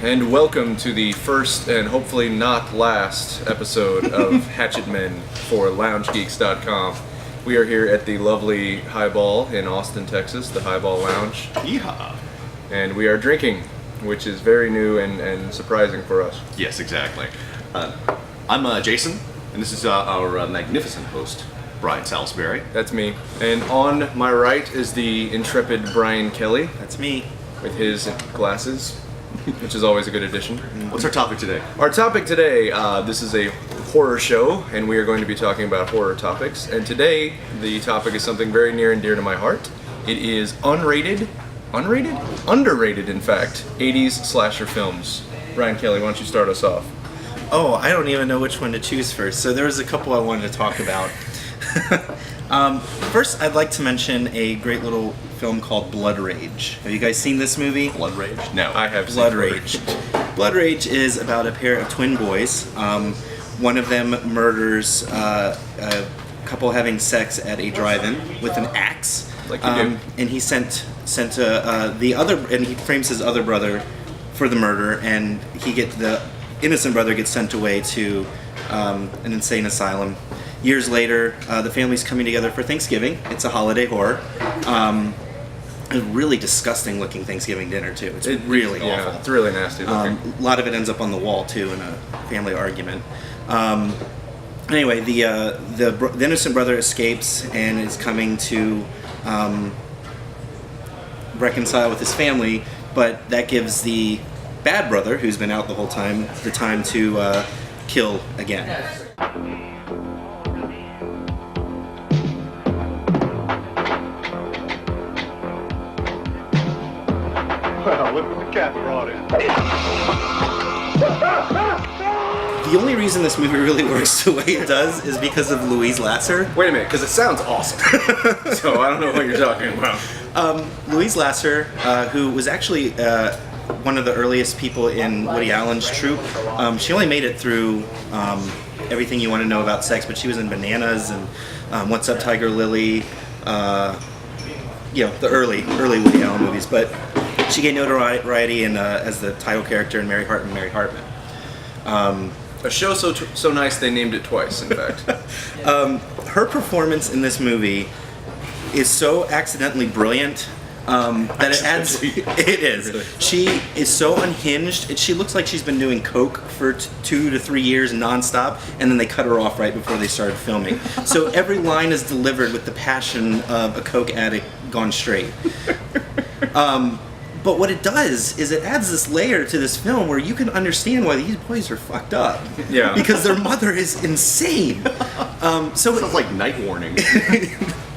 and welcome to the first and hopefully not last episode of Hatchet Men for LoungeGeeks.com. We are here at the lovely Highball in Austin, Texas, the Highball Lounge. Yeehaw! And we are drinking, which is very new and surprising for us. Yes, exactly. I'm Jason, and this is our magnificent host, Brian Salisbury. That's me. And on my right is the intrepid Brian Kelley. That's me. With his glasses, which is always a good addition. What's our topic today? Our topic today, this is a horror show, and we are going to be talking about horror topics. And today, the topic is something very near and dear to my heart. It is underrated, in fact, 80s slasher films. Brian Kelley, why don't you start us off? Oh, I don't even know which one to choose first. So there was a couple I wanted to talk about. First, I'd like to mention a great little film called Blood Rage. Have you guys seen this movie? Blood Rage? No, I have Blood seen Rage. Blood Rage is about a pair of twin boys. One of them murders a couple having sex at a drive-in with an axe. Like you do. And he sent the other, and he frames his other brother for the murder, and the innocent brother gets sent away to an insane asylum. Years later, the family's coming together for Thanksgiving. It's a holiday horror. A really disgusting looking Thanksgiving dinner too. It's really awful. Yeah, it's really nasty looking. A lot of it ends up on the wall too in a family argument. Anyway, the innocent brother escapes and is coming to reconcile with his family, but that gives the bad brother, who's been out the whole time, the time to kill again. Well, look what the cat brought in. The only reason this movie really works the way it does is because of Louise Lasser. Wait a minute, because it sounds awesome. So I don't know what you're talking about. Louise Lasser, who was actually one of the earliest people in Woody Allen's troupe. She only made it through Everything You Want to Know About Sex, but she was in Bananas and What's Up, Tiger Lily, the early Woody Allen movies. But she gained notoriety as the title character in Mary Hartman, Mary Hartman. A show so nice they named it twice, in fact. Her performance in this movie is so accidentally brilliant that it adds. It is. Really? She is so unhinged. She looks like she's been doing coke for 2 to 3 years nonstop, and then they cut her off right before they started filming. So every line is delivered with the passion of a coke addict gone straight. But what it does is it adds this layer to this film where you can understand why these boys are fucked up. Yeah. Because their mother is insane. So it sounds like Night Warning.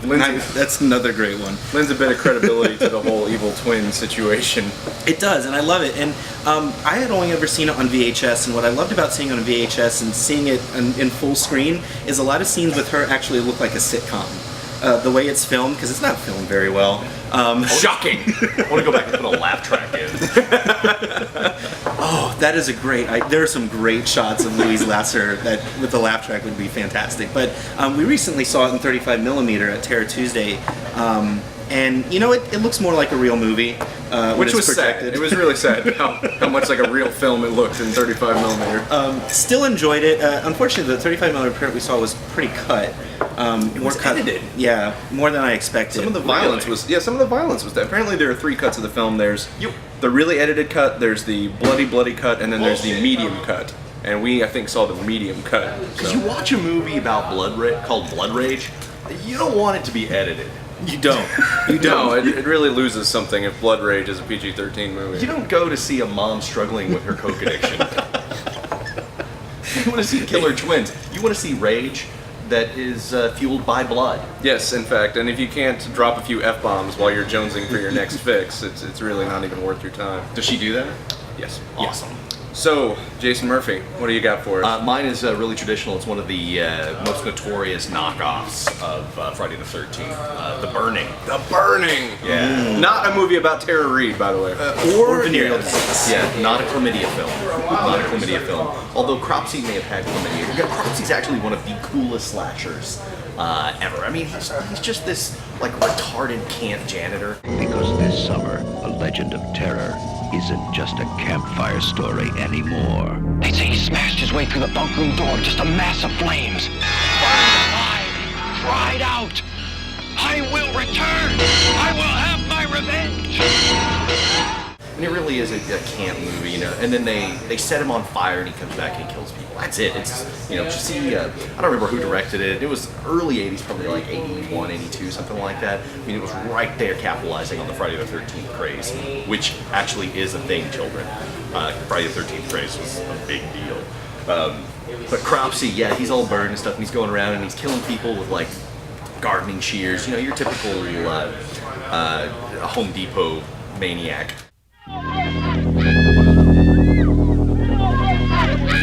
That's another great one. Lends a bit of credibility to the whole evil twin situation. It does, and I love it. And I had only ever seen it on VHS, and what I loved about seeing it on VHS and seeing it in full screen is a lot of scenes with her actually look like a sitcom. The way it's filmed, because it's not filmed very well. Shocking! I want to go back and put a laugh track in. Oh, that is a great... there are some great shots of Louise Lasser that with the laugh track would be fantastic. But we recently saw it in 35mm at Terror Tuesday. And, it looks more like a real movie. Which was sad. It was really sad how much like a real film it looked in 35mm. Still enjoyed it. Unfortunately, the 35mm print we saw was pretty cut. It was edited. Yeah, more than I expected. Some of the violence was apparently there are 3 cuts of the film. There's the really edited cut, there's the bloody cut, and then there's the medium cut. And we, I think, saw the medium cut. Because you watch a movie about called Blood Rage, you don't want it to be edited. You don't. No, it really loses something if Blood Rage is a PG-13 movie. You don't go to see a mom struggling with her coke addiction. You want to see killer twins. You want to see rage that is fueled by blood. Yes, in fact, and if you can't drop a few F-bombs while you're jonesing for your next fix, it's really not even worth your time. Does she do that? Yes. Awesome. So, Jason Murphy, what do you got for us? Mine is really traditional. It's one of the most notorious knockoffs of Friday the 13th. The Burning. The Burning! Yeah. Not a movie about Tara Reid, by the way. Or venereal disease. Yeah, not a chlamydia film. Not a chlamydia film. Although Cropsey may have had chlamydia. Yeah, Cropsey's actually one of the coolest slashers ever. I mean, he's just this, like, retarded camp janitor. Because this summer, a legend of terror isn't just a campfire story anymore. They say he smashed his way through the bunk room door, just a mass of flames. Burned alive, he cried out, "I will return! I will have my revenge!" And it really is a camp movie, you know. And then they set him on fire, and he comes back and he kills people. That's it. It's, you know, just see. I don't remember who directed it. It was early '80s, probably like '81, '82, something like that. I mean, it was right there, capitalizing on the Friday the 13th craze, which actually is a thing, children. Friday the 13th craze was a big deal. But Cropsy, yeah, he's all burned and stuff, and he's going around and he's killing people with like gardening shears. You know, your typical Home Depot maniac.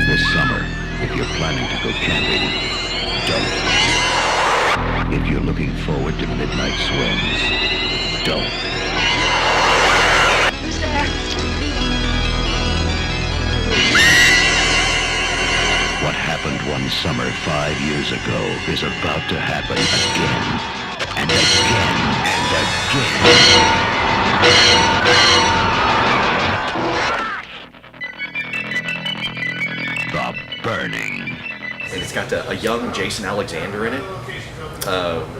This summer, if you're planning to go camping, don't. If you're looking forward to midnight swims, don't. Who's there? What happened one summer 5 years ago is about to happen again, and again, and again. The Burning. And it's got a young Jason Alexander in it.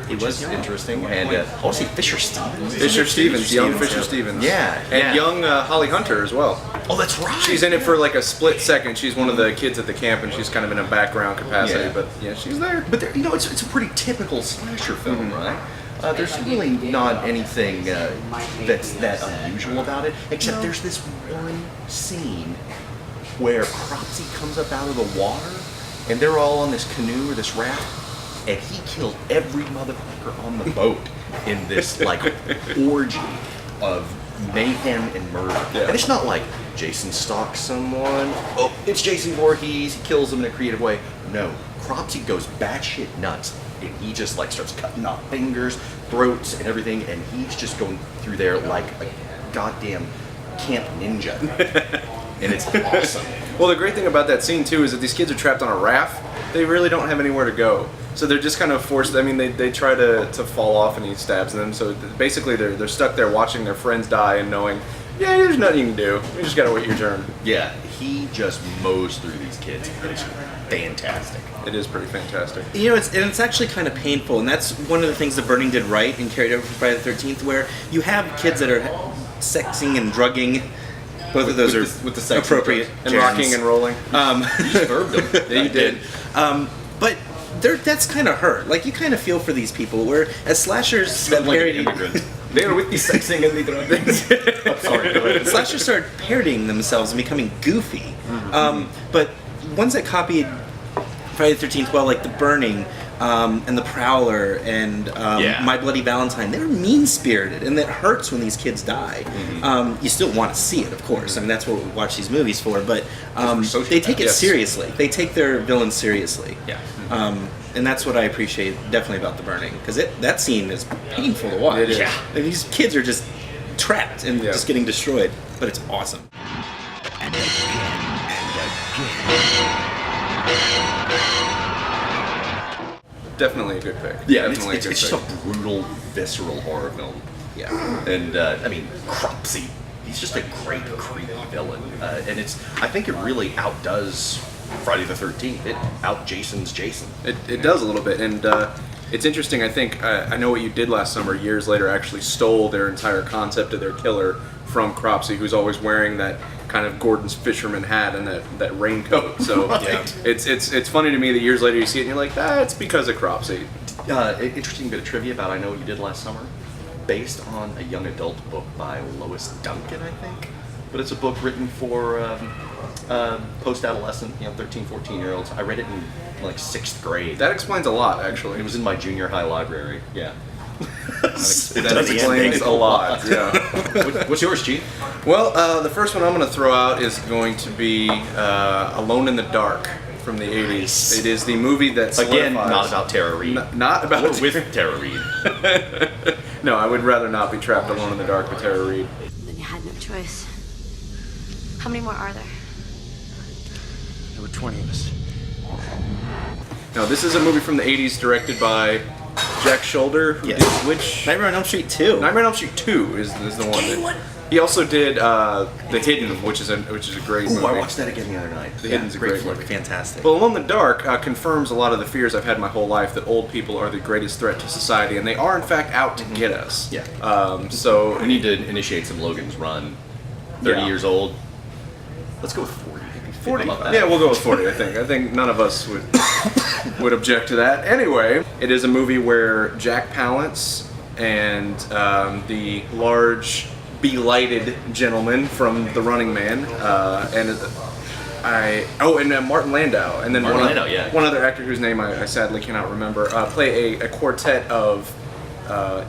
It was interesting, and also Fisher Stevens. Fisher Stevens, young Stevens, Fisher yeah. Stevens. Yeah, And yeah. young Holly Hunter as well. Oh, that's right. She's in it for like a split second. She's one of the kids at the camp, and she's kind of in a background capacity, Yeah. but yeah, she's there. But there, you know, it's a pretty typical slasher film, right? There's really not anything that's that unusual about it, except there's this one scene where Cropsy comes up out of the water, and they're all on this canoe or this raft, and he killed every motherfucker on the boat in this like orgy of mayhem and murder. Yeah. And it's not like Jason stalks someone. Oh, it's Jason Voorhees. He kills them in a creative way. No, Cropsy goes batshit nuts, and he just like starts cutting off fingers, throats, and everything, and he's just going through there like a goddamn camp ninja. And it's awesome. Well, the great thing about that scene too is that these kids are trapped on a raft. They really don't have anywhere to go, so they're just kind of forced. I mean, they try to fall off, and he stabs them. So basically, they're stuck there watching their friends die and knowing, yeah, there's nothing you can do. You just gotta wait your turn. Yeah, he just mows through these kids. It's fantastic. It is pretty fantastic. You know, it's actually kind of painful, and that's one of the things The Burning did right and carried over from Friday the 13th, where you have kids that are sexing and drugging. Both of those are with the sex appropriate. And germs. rocking and rolling. You just verbed them. Yeah, you did. But that's kind of hurt. Like, you kind of feel for these people, where as slashers Smelled like an immigrant. They were with the sexing and the drugging. I'm sorry, go ahead. slashers started parodying themselves and becoming goofy. But ones that copied Friday the 13th well, like The Burning, and The Prowler, and Yeah. My Bloody Valentine, they were mean-spirited, and it hurts when these kids die. You still want to see it, of course. I mean, that's what we watch these movies for, but they take it Yes. seriously. They take their villains seriously. Yeah. And that's what I appreciate definitely about The Burning, because that scene is painful to watch. It is. Yeah. And these kids are just trapped and Yeah. just getting destroyed, but it's awesome. And again, and again. Definitely a good pick. Yeah, Definitely it's a good just pick. a brutal, visceral horror film. Yeah. And I mean, Cropsy, he's just a great, creepy villain. And I think it really outdoes Friday the 13th. It out Jason's Jason. It does a little bit, and it's interesting. I think I know what you did last summer. Years later, actually stole their entire concept of their killer from Cropsy, who's always wearing that kind of Gordon's fisherman hat and that raincoat. So Right. it's funny to me that years later you see it and you're like, it's because of Cropsy. Interesting bit of trivia about I Know What You Did Last Summer, based on a young adult book by Lois Duncan, I think. But it's a book written for post-adolescent, 13, 14-year-olds. I read it in like 6th grade. That explains a lot, actually. It was in my junior high library. Yeah. That explains a lot. Yeah. What's yours, Chief? Well, the first one I'm going to throw out is going to be Alone in the Dark from the 80s. Nice. It is the movie that Again, solidifies- not about Tara Reid. Not about Or with Tara Reid. No, I would rather not be trapped alone in the dark with Tara Reid. Then you had no choice. How many more are there? There were 20 of us. Now, this is a movie from the 80s directed by Jack Shoulder, who Yes. did which? Nightmare on Elm Street 2. Nightmare on Elm Street 2 is the one. That, he also did The Hidden, which is a great movie. Ooh, I watched that again the other night. The Hidden's a great flick. movie. Fantastic. Well, Alone in the Dark confirms a lot of the fears I've had my whole life that old people are the greatest threat to society, and they are in fact out to get us. Yeah. So We need to initiate some Logan's Run. 30 Yeah. years old. Let's go with 40. 40. How about that? Yeah, we'll go with 40. I think none of us would object to that. Anyway, it is a movie where Jack Palance and the large, belighted gentleman from The Running Man, and Martin Landau, and then Martin Landau, yeah. one other actor whose name I sadly cannot remember, play a quartet of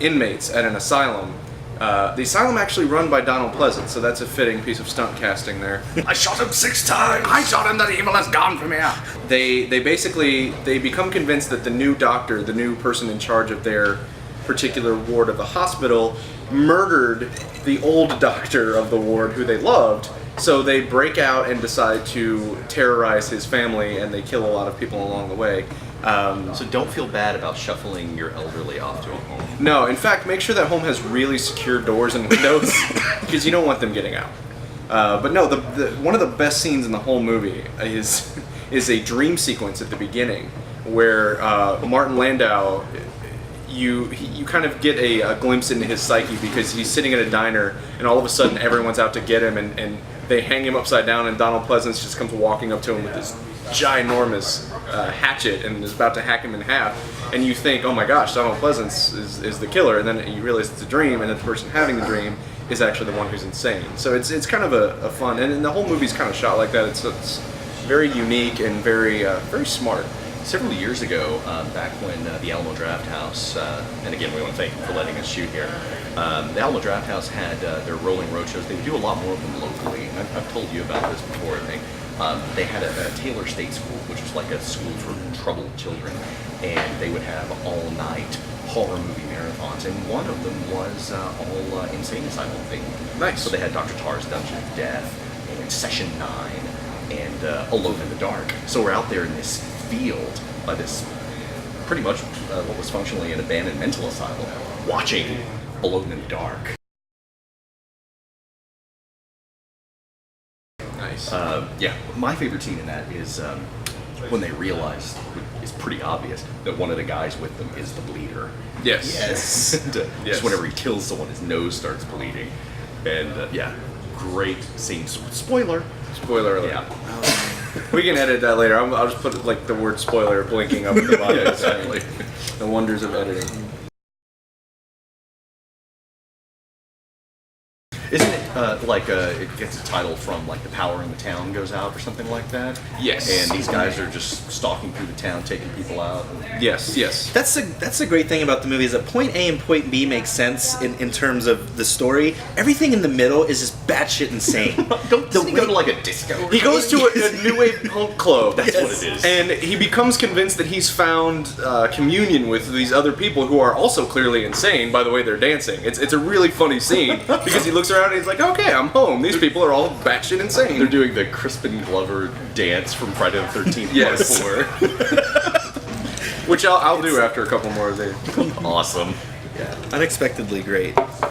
inmates at an asylum. The asylum actually run by Donald Pleasance, so that's a fitting piece of stunt casting there. I shot him 6 times. I shot him, that evil has gone from here. They basically become convinced that the new doctor, the new person in charge of their particular ward of the hospital, murdered the old doctor of the ward who they loved. So they break out and decide to terrorize his family, and they kill a lot of people along the way. So don't feel bad about shuffling your elderly off to a home. No, in fact, make sure that home has really secure doors and windows because you don't want them getting out. But no, the one of the best scenes in the whole movie is a dream sequence at the beginning where Martin Landau, you kind of get a glimpse into his psyche because he's sitting at a diner and all of a sudden everyone's out to get him and they hang him upside down and Donald Pleasance just comes walking up to him with this ginormous hatchet and is about to hack him in half, and you think, oh my gosh, Donald Pleasance is the killer, and then you realize it's a dream, and that the person having the dream is actually the one who's insane. So it's kind of a fun, and the whole movie's kind of shot like that. It's very unique and very smart. Several years ago, back when the Alamo Draft House, and again, we want to thank you for letting us shoot here, the Alamo Draft House had their rolling road shows. They would do a lot more of them locally. I've told you about this before, I think. They had a Taylor State School, which was like a school for troubled children, and they would have all-night horror movie marathons, and one of them was all insane asylum themed. Nice. So they had Dr. Tar's Dungeon of Death, and Session 9, and Alone in the Dark. So we're out there in this field by this pretty much what was functionally an abandoned mental asylum, watching Alone in the Dark. Nice. Yeah, my favorite scene in that is when they realize, it's pretty obvious, that one of the guys with them is the bleeder. Yes. And, Yes. just whenever he kills someone, his nose starts bleeding. And yeah, great scene. Spoiler. Spoiler alert. Yeah. We can edit that later. I'll just put like the word spoiler blinking up at the bottom. Yeah, exactly. The wonders of editing. Isn't it it gets a title from like the power in the town goes out or something like that? Yes. And these guys are just stalking through the town, taking people out. Yes. That's the great thing about the movie is that point A and point B make sense in terms of the story. Everything in the middle is just batshit insane. Don't he go to like a disco? He goes to a new wave punk club. That's what it is. And he becomes convinced that he's found communion with these other people who are also clearly insane by the way they're dancing. It's a really funny scene because he looks around and he's like, okay, I'm home. These people are all batshit insane. They're doing the Crispin Glover dance from Friday the 13th Yes. Part 4. Which I'll do after a couple more of these. Awesome. Unexpectedly great.